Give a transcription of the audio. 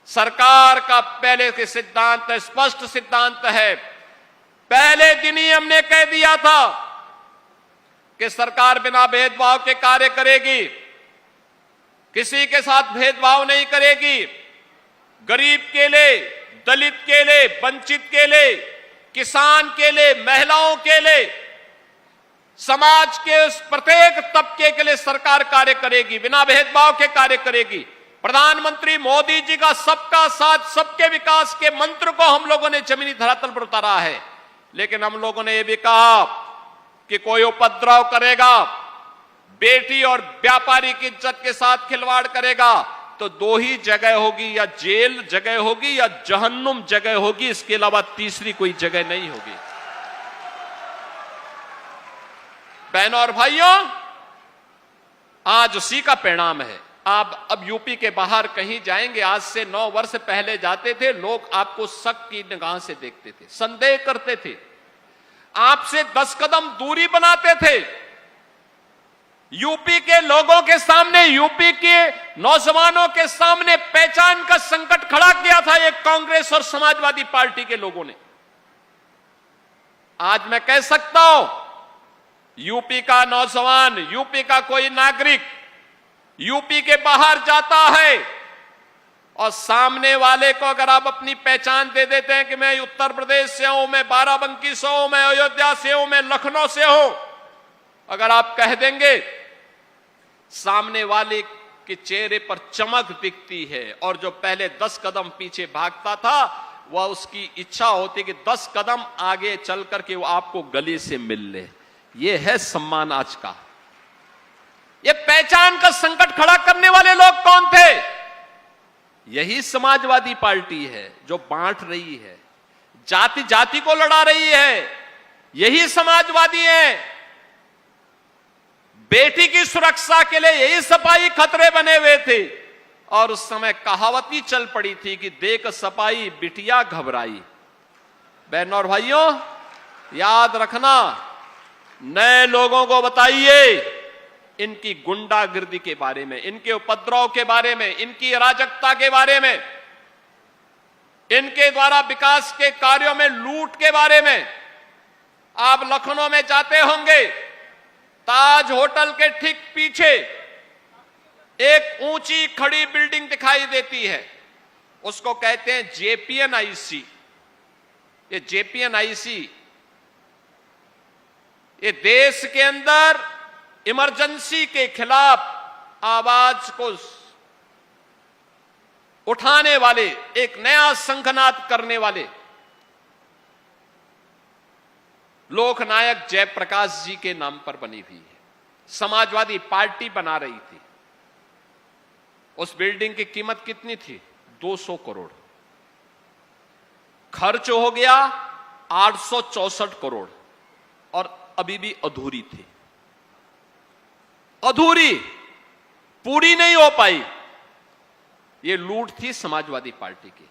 सरकार का पहले के सिद्धांत स्पष्ट सिद्धांत है। पहले दिन ही हमने कह दिया था कि सरकार बिना भेदभाव के कार्य करेगी, किसी के साथ भेदभाव नहीं करेगी। गरीब के लिए, दलित के लिए, वंचित के लिए, किसान के लिए, महिलाओं के लिए, समाज के उस प्रत्येक तबके के लिए सरकार कार्य करेगी, बिना भेदभाव के कार्य करेगी। प्रधानमंत्री मोदी जी का सबका साथ सबके विकास के मंत्र को हम लोगों ने जमीनी धरातल पर उतारा है। लेकिन हम लोगों ने यह भी कहा कि कोई उपद्रव करेगा, बेटी और व्यापारी की इज्जत के साथ खिलवाड़ करेगा तो दो ही जगह होगी, या जेल जगह होगी या जहन्नुम जगह होगी, इसके अलावा तीसरी कोई जगह नहीं होगी। बहनों और भाइयों, आज उसी का परिणाम है। आप अब यूपी के बाहर कहीं जाएंगे, आज से 9 वर्ष पहले जाते थे, लोग आपको शक की निगाह से देखते थे, संदेह करते थे, आपसे 10 कदम दूरी बनाते थे। यूपी के लोगों के सामने, यूपी के नौजवानों के सामने पहचान का संकट खड़ा किया था एक कांग्रेस और समाजवादी पार्टी के लोगों ने। आज मैं कह सकता हूं, यूपी का नौजवान, यूपी का कोई नागरिक यूपी के बाहर जाता है और सामने वाले को अगर आप अपनी पहचान दे देते हैं कि मैं उत्तर प्रदेश से हूं, मैं बाराबंकी से हूं, मैं अयोध्या से हूं, मैं लखनऊ से हूं, अगर आप कह देंगे, सामने वाले के चेहरे पर चमक दिखती है और जो पहले 10 कदम पीछे भागता था वह उसकी इच्छा होती कि 10 कदम आगे चल करके वो आपको गले से मिल ले। ये है सम्मान आज का। ये पहचान का संकट खड़ा करने वाले लोग कौन थे? यही समाजवादी पार्टी है जो बांट रही है, जाति जाति को लड़ा रही है। यही समाजवादी है। बेटी की सुरक्षा के लिए यही सपाई खतरे बने हुए थे और उस समय कहावत ही चल पड़ी थी कि देख सपाई बिटिया घबराई। बहनों और भाइयों, याद रखना, नए लोगों को बताइए इनकी गुंडागिर्दी के बारे में, इनके उपद्रव के बारे में, इनकी अराजकता के बारे में, इनके द्वारा विकास के कार्यों में लूट के बारे में। आप लखनऊ में जाते होंगे, ताज होटल के ठीक पीछे एक ऊंची खड़ी बिल्डिंग दिखाई देती है, उसको कहते हैं जेपीएनआईसी। ये जेपीएनआईसी ये देश के अंदर इमरजेंसी के खिलाफ आवाज को उठाने वाले, एक नया शंखनाद करने वाले लोकनायक जयप्रकाश जी के नाम पर बनी हुई है। समाजवादी पार्टी बना रही थी। उस बिल्डिंग की कीमत कितनी थी? 200 करोड़। खर्च हो गया 864 करोड़ और अभी भी अधूरी थी, अधूरी, पूरी नहीं हो पाई। ये लूट थी समाजवादी पार्टी की।